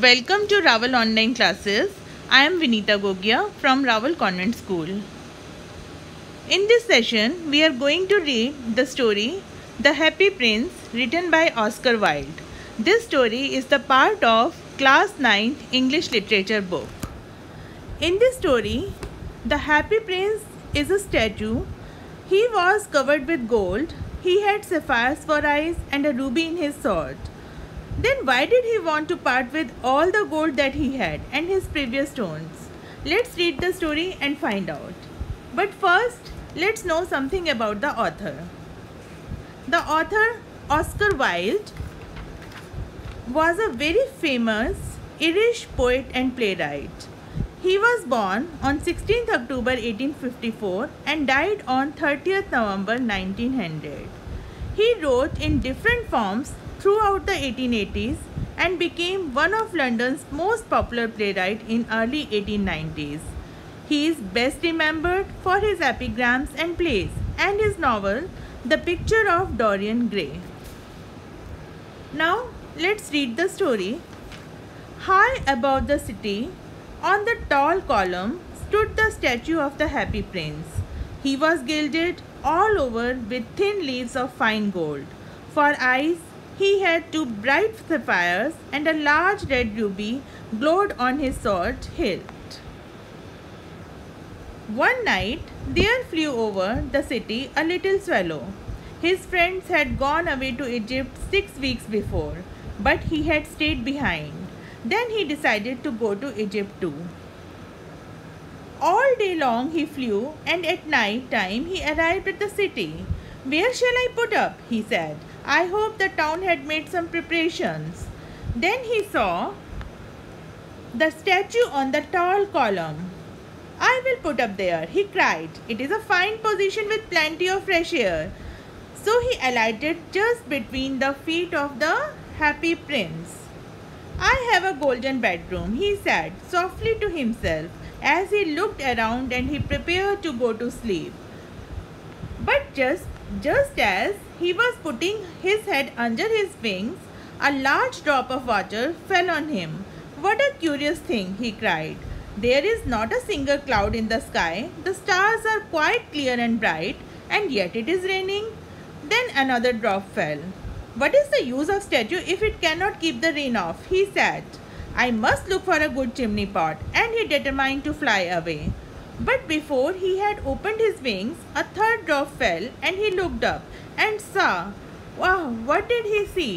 Welcome to Raval Online Classes. I am Vinita Gogia from Raval Convent School. In this session, we are going to read the story The Happy Prince, written by Oscar Wilde. This story is the part of Class 9th English Literature book. In this story, the Happy Prince is a statue. He was covered with gold. He had sapphires for eyes and a ruby in his sword. Then why did he want to part with all the gold that he had and his previous stones? Let's read the story and find out. But first, let's know something about the author. The author, Oscar Wilde, was a very famous Irish poet and playwright. He was born on 16th October 1854 and died on 30th November 1900. He wrote in different forms throughout the 1880s and became one of London's most popular playwrights in early 1890s. He is best remembered for his epigrams and plays and his novel The Picture of Dorian Gray. Now let's read the story. High above the city, on the tall column, stood the statue of the Happy Prince. He was gilded all over with thin leaves of fine gold. For eyes, he had two bright sapphires, and a large red ruby glowed on his sword hilt. One night, there flew over the city a little swallow. His friends had gone away to Egypt 6 weeks before, but he had stayed behind. Then he decided to go to Egypt too. All day long he flew, and at night time he arrived at the city. "Where shall I put up?" he said. "I hope the town had made some preparations." Then he saw the statue on the tall column. "I will put up there," he cried. "It is a fine position with plenty of fresh air." So he alighted just between the feet of the Happy Prince. "I have a golden bedroom," he said softly to himself as he looked around and he prepared to go to sleep. But just as he was putting his head under his wings, a large drop of water fell on him. "What a curious thing," he cried. "There is not a single cloud in the sky. The stars are quite clear and bright, and yet it is raining." Then another drop fell. "What is the use of statue if it cannot keep the rain off?" he said. "I must look for a good chimney pot," and he determined to fly away. But before he had opened his wings, a third drop fell, and he looked up and saw. Wow, what did he see?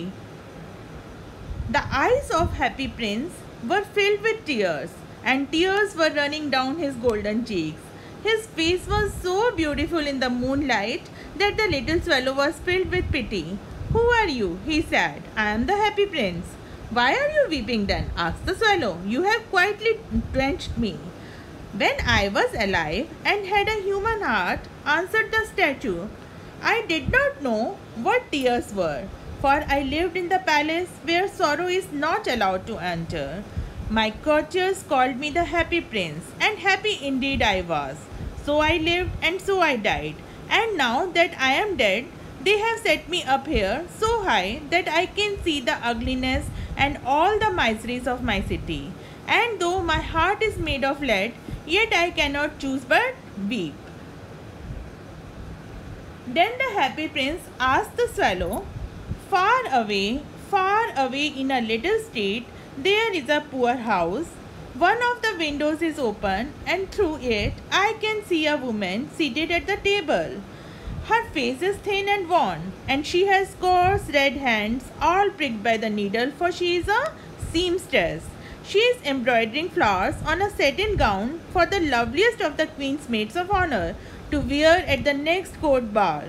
The eyes of Happy Prince were filled with tears, and tears were running down his golden cheeks. His face was so beautiful in the moonlight that the little swallow was filled with pity. "Who are you?" he said. "I am the Happy Prince." "Why are you weeping then?" asked the swallow. "You have quietly drenched me." "When I was alive and had a human heart," answered the statue, "I did not know what tears were, for I lived in the palace where sorrow is not allowed to enter. My courtiers called me the Happy Prince, and happy indeed I was. So I lived and so I died, and now that I am dead, they have set me up here so high that I can see the ugliness and all the miseries of my city. And though my heart is made of lead, yet I cannot choose but weep." Then the Happy Prince asked the swallow, far away in a little street, there is a poor house. One of the windows is open, and through it I can see a woman seated at the table. Her face is thin and worn, and she has coarse red hands, all pricked by the needle, for she is a seamstress. She is embroidering flowers on a satin gown for the loveliest of the Queen's maids of honor to wear at the next court ball.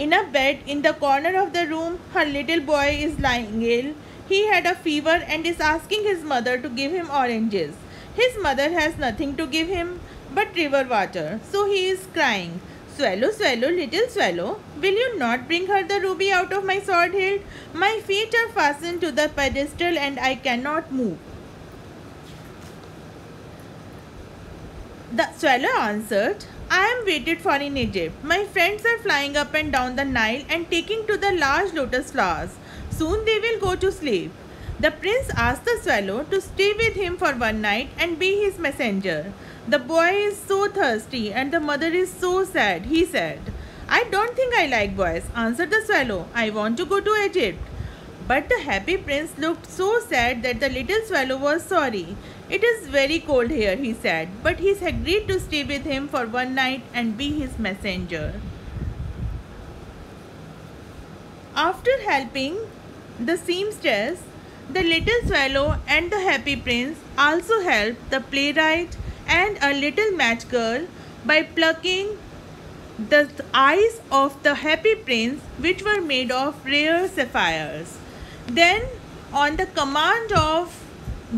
In a bed in the corner of the room, her little boy is lying ill. He had a fever and is asking his mother to give him oranges. His mother has nothing to give him but river water, so he is crying. "Swallow, swallow, little swallow, will you not bring her the ruby out of my sword hilt? My feet are fastened to the pedestal and I cannot move." The swallow answered, "I am waited for in Egypt. My friends are flying up and down the Nile and taking to the large lotus flowers. Soon they will go to sleep." The prince asked the swallow to stay with him for one night and be his messenger. The boy is so thirsty and the mother is so sad, he said. I don't think I like boys, answered the swallow. I want to go to Egypt. But the happy prince looked so sad that the little swallow was sorry. It is very cold here, he said, but he agreed to stay with him for one night and be his messenger. After helping the seamstress, the little swallow and the happy prince also helped the playwright and a little match girl by plucking the eyes of the happy prince, which were made of rare sapphires. Then, on the command of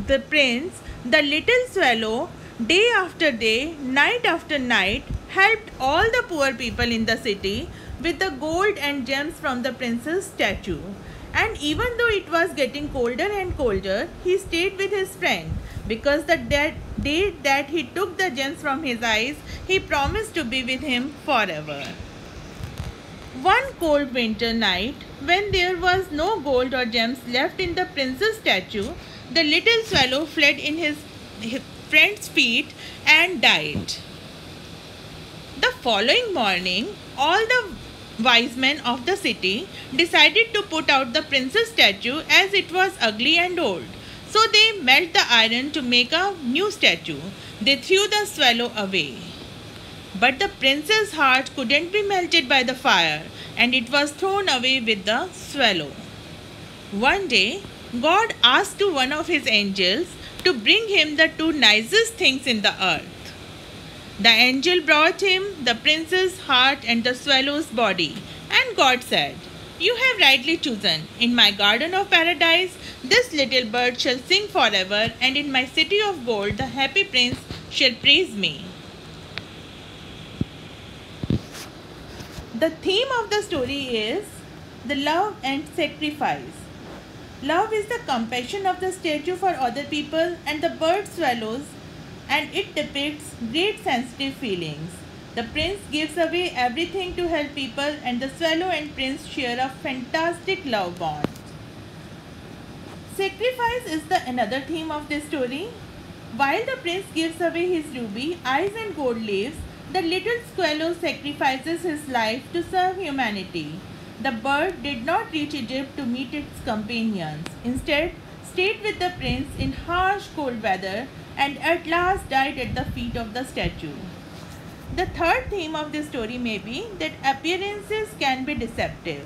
the prince, the little swallow, day after day, night after night, helped all the poor people in the city with the gold and gems from the prince's statue. And even though it was getting colder and colder, he stayed with his friend, because the day that he took the gems from his eyes, he promised to be with him forever. One cold winter night, when there was no gold or gems left in the prince's statue, the little swallow fled in his friend's feet and died. The following morning, all the wise men of the city decided to put out the prince's statue as it was ugly and old. So they melted the iron to make a new statue. They threw the swallow away. But the prince's heart couldn't be melted by the fire, and it was thrown away with the swallow. One day, God asked to one of his angels to bring him the two nicest things in the earth. The angel brought him the prince's heart and the swallow's body, and God said, You have rightly chosen. In my garden of paradise, this little bird shall sing forever, and in my city of gold, the happy prince shall praise me. The theme of the story is the love and sacrifice. Love is the compassion of the statue for other people and the bird swallows, and it depicts great sensitive feelings. The prince gives away everything to help people, and the swallow and prince share a fantastic love bond. Sacrifice is the another theme of this story. While the prince gives away his ruby, eyes and gold leaves, the little swallow sacrifices his life to serve humanity. The bird did not reach Egypt to meet its companions. Instead, stayed with the prince in harsh cold weather and at last died at the feet of the statue. The third theme of this story may be that appearances can be deceptive.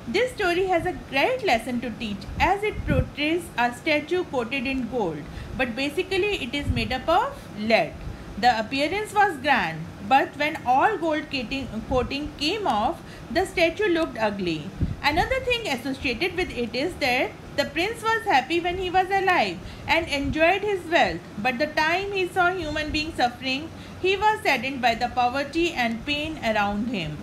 This story has a great lesson to teach as it portrays a statue coated in gold, but basically it is made up of lead. The appearance was grand, but when all gold coating came off, the statue looked ugly. Another thing associated with it is that the prince was happy when he was alive and enjoyed his wealth, but the time he saw human beings suffering, he was saddened by the poverty and pain around him.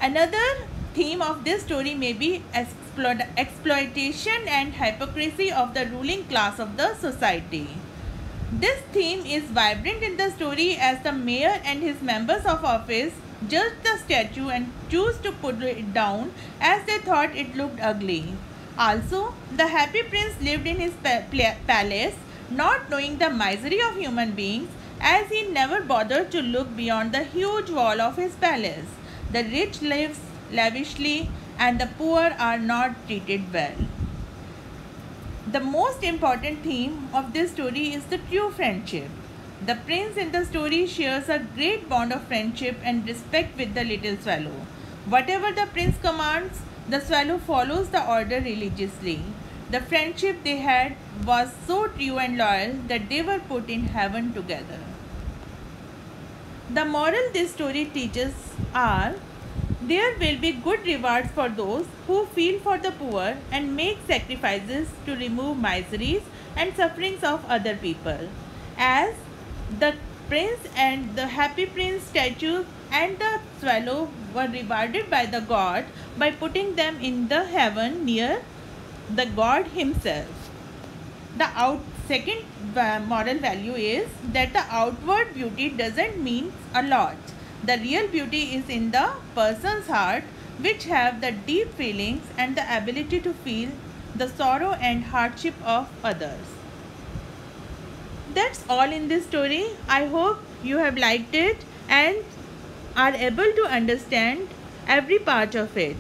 Another theme of this story may be exploitation and hypocrisy of the ruling class of the society. This theme is vibrant in the story as the mayor and his members of office judged the statue and chose to put it down as they thought it looked ugly. Also, the happy prince lived in his palace, not knowing the misery of human beings, as he never bothered to look beyond the huge wall of his palace. The rich live lavishly and the poor are not treated well. The most important theme of this story is the true friendship. The prince in the story shares a great bond of friendship and respect with the little swallow. Whatever the prince commands, the swallow follows the order religiously. The friendship they had was so true and loyal that they were put in heaven together. The moral this story teaches are: there will be good rewards for those who feel for the poor and make sacrifices to remove miseries and sufferings of other people. As the prince and the happy prince statue and the swallow were rewarded by the god by putting them in the heaven near the god himself. The second moral value is that the outward beauty doesn't mean a lot. The real beauty is in the person's heart, which have the deep feelings and the ability to feel the sorrow and hardship of others. That's all in this story. I hope you have liked it and are able to understand every part of it.